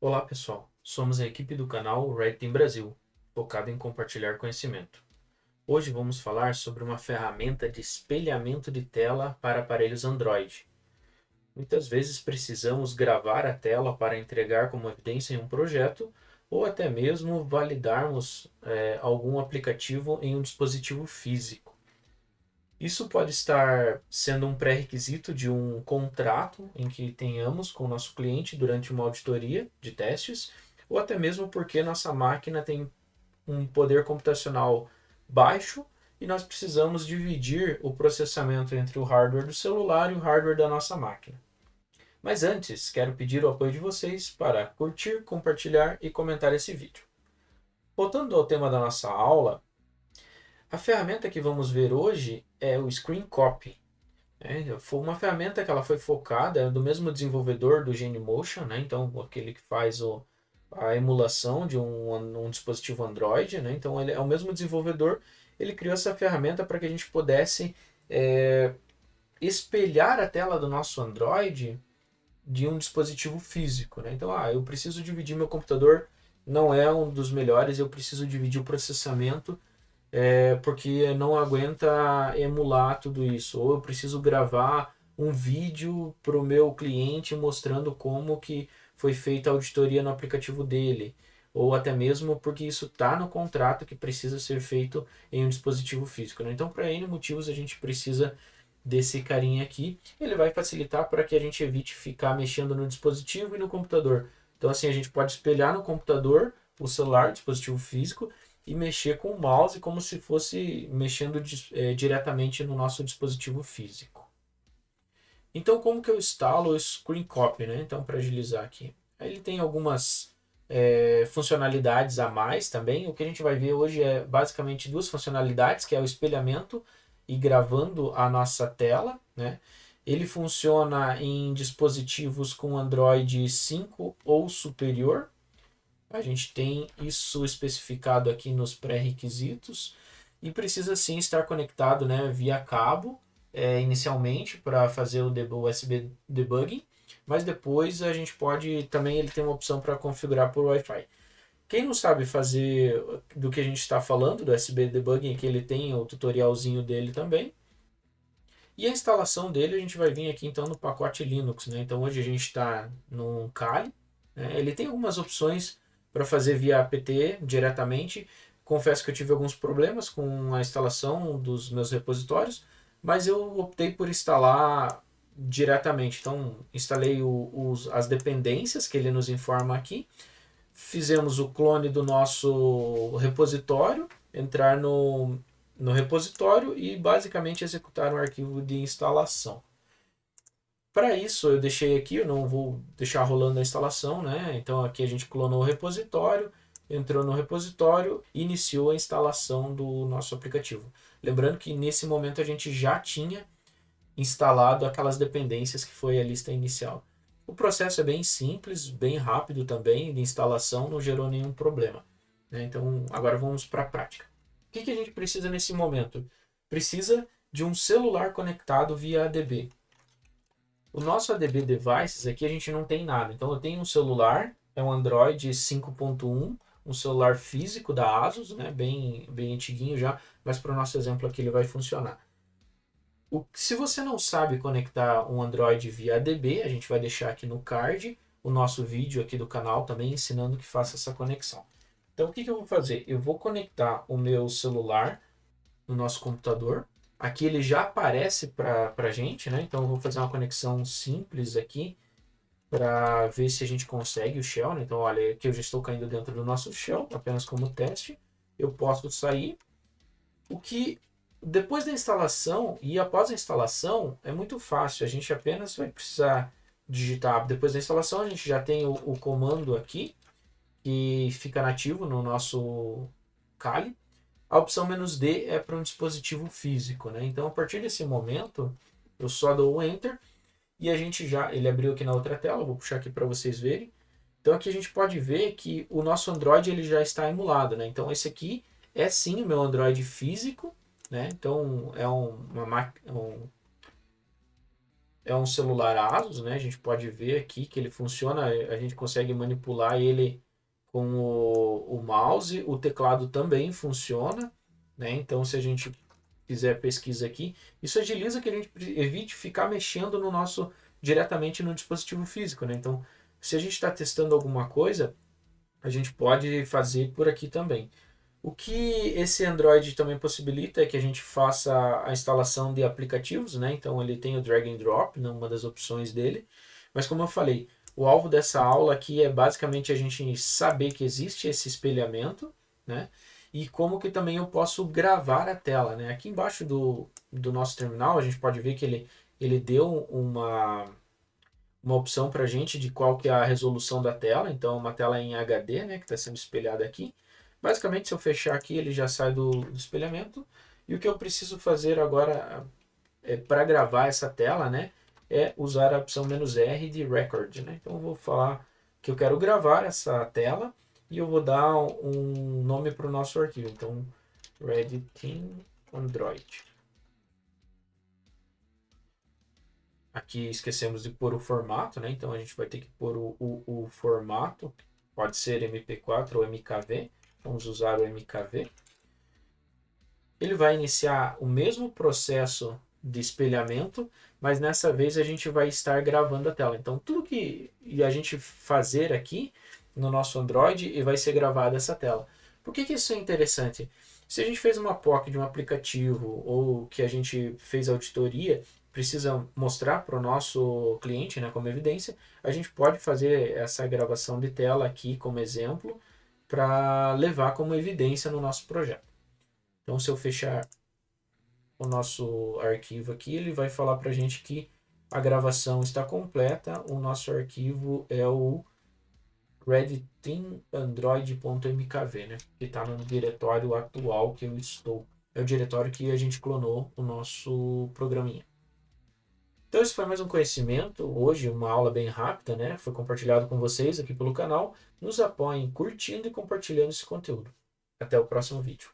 Olá pessoal, somos a equipe do canal Red Team Brasil, focado em compartilhar conhecimento. Hoje vamos falar sobre uma ferramenta de espelhamento de tela para aparelhos Android. Muitas vezes precisamos gravar a tela para entregar como evidência em um projeto ou até mesmo validarmos algum aplicativo em um dispositivo físico. Isso pode estar sendo um pré-requisito de um contrato em que tenhamos com o nosso cliente durante uma auditoria de testes, ou até mesmo porque nossa máquina tem um poder computacional baixo e nós precisamos dividir o processamento entre o hardware do celular e o hardware da nossa máquina. Mas antes, quero pedir o apoio de vocês para curtir, compartilhar e comentar esse vídeo. Voltando ao tema da nossa aula, a ferramenta que vamos ver hoje é o Screen Copy. Foi uma ferramenta que ela foi focada, é do mesmo desenvolvedor do Genymotion, né? Então aquele que faz a emulação de um dispositivo Android, né? Então ele é o mesmo desenvolvedor, ele criou essa ferramenta para que a gente pudesse é, espelhar a tela do nosso Android de um dispositivo físico, né? Então, eu preciso dividir meu computador, não é um dos melhores, eu preciso dividir o processamento porque não aguenta emular tudo isso. Ou eu preciso gravar um vídeo para o meu cliente mostrando como que foi feita a auditoria no aplicativo dele. Ou até mesmo porque isso está no contrato que precisa ser feito em um dispositivo físico. Né? Então, para N motivos, a gente precisa desse carinha aqui. Ele vai facilitar para que a gente evite ficar mexendo no dispositivo e no computador. Então, assim, a gente pode espelhar no computador o celular, o dispositivo físico, e mexer com o mouse como se fosse mexendo diretamente no nosso dispositivo físico. Então, como que eu instalo o Screen Copy, né? Então, para agilizar aqui. Ele tem algumas funcionalidades a mais também. O que a gente vai ver hoje é basicamente duas funcionalidades, que é o espelhamento e gravando a nossa tela, né? Ele funciona em dispositivos com Android 5 ou superior, a gente tem isso especificado aqui nos pré-requisitos e precisa sim estar conectado, né, via cabo inicialmente para fazer o USB debugging, mas depois a gente pode também, ele tem uma opção para configurar por Wi-Fi. Quem não sabe fazer do que a gente está falando do USB debugging, que ele tem o tutorialzinho dele também. E a instalação dele a gente vai vir aqui então no pacote Linux, né? Então hoje a gente está no Kali, né? Ele tem algumas opções para fazer via apt diretamente. Confesso que eu tive alguns problemas com a instalação dos meus repositórios, mas eu optei por instalar diretamente. Então instalei as dependências que ele nos informa aqui, fizemos o clone do nosso repositório, entrar no repositório e basicamente executar um arquivo de instalação. Para isso eu deixei aqui, eu não vou deixar rolando a instalação, né? Então aqui a gente clonou o repositório, entrou no repositório e iniciou a instalação do nosso aplicativo. Lembrando que nesse momento a gente já tinha instalado aquelas dependências que foi a lista inicial. O processo é bem simples, bem rápido também, de instalação, não gerou nenhum problema. Né? Então agora vamos para a prática. O que a gente precisa nesse momento? Precisa de um celular conectado via ADB. O nosso ADB Devices aqui a gente não tem nada. Então eu tenho um celular, é um Android 5.1, um celular físico da Asus, né? bem antiguinho já, mas para o nosso exemplo aqui ele vai funcionar. Se você não sabe conectar um Android via ADB, a gente vai deixar aqui no card o nosso vídeo aqui do canal também ensinando que faça essa conexão. Então o que eu vou fazer? Eu vou conectar o meu celular no nosso computador. Aqui ele já aparece para a gente, né? Então eu vou fazer uma conexão simples aqui para ver se a gente consegue o shell. Né? Então olha, aqui eu já estou caindo dentro do nosso shell, apenas como teste. Eu posso sair. O que depois da instalação e após a instalação é muito fácil. A gente apenas vai precisar digitar. Depois da instalação a gente já tem o comando aqui que fica nativo no nosso Kali. A opção "-d" é para um dispositivo físico, né? Então, a partir desse momento, eu só dou o Enter e a gente já... Ele abriu aqui na outra tela, vou puxar aqui para vocês verem. Então, aqui a gente pode ver que o nosso Android ele já está emulado, né? Então, esse aqui é sim o meu Android físico, né? Então, é é um celular Asus, né? A gente pode ver aqui que ele funciona, a gente consegue manipular ele com o mouse, o teclado também funciona, né? Então, se a gente fizer pesquisa aqui, isso agiliza que a gente evite ficar mexendo no nosso diretamente no dispositivo físico, né? Então, se a gente está testando alguma coisa, a gente pode fazer por aqui também. O que esse Android também possibilita é que a gente faça a instalação de aplicativos, né? Então ele tem o drag and drop, né? Uma das opções dele. Mas como eu falei, o alvo dessa aula aqui é basicamente a gente saber que existe esse espelhamento, né? E como que também eu posso gravar a tela, né? Aqui embaixo do nosso terminal a gente pode ver que ele deu uma opção para a gente de qual que é a resolução da tela. Então, uma tela em HD, né, que está sendo espelhada aqui. Basicamente, se eu fechar aqui, ele já sai do espelhamento. E o que eu preciso fazer agora para gravar essa tela, né, é usar a opção "-R" de Record. Né? Então, eu vou falar que eu quero gravar essa tela e eu vou dar um nome para o nosso arquivo. Então, Redtin Android. Aqui esquecemos de pôr o formato, né? Então a gente vai ter que pôr o formato, pode ser MP4 ou MKV. Vamos usar o MKV. Ele vai iniciar o mesmo processo de espelhamento, mas nessa vez a gente vai estar gravando a tela. Então tudo que a gente fazer aqui no nosso Android vai ser gravado essa tela. Por que isso é interessante? Se a gente fez uma POC de um aplicativo ou que a gente fez auditoria, precisa mostrar para o nosso cliente, né, como evidência, a gente pode fazer essa gravação de tela aqui como exemplo para levar como evidência no nosso projeto. Então, se eu fechar o nosso arquivo aqui, ele vai falar para a gente que a gravação está completa. O nosso arquivo é o redtinandroid.mkv, né? Que está no diretório atual que eu estou. É o diretório que a gente clonou o nosso programinha. Então, esse foi mais um conhecimento. Hoje, uma aula bem rápida, né? Foi compartilhado com vocês aqui pelo canal. Nos apoiem curtindo e compartilhando esse conteúdo. Até o próximo vídeo.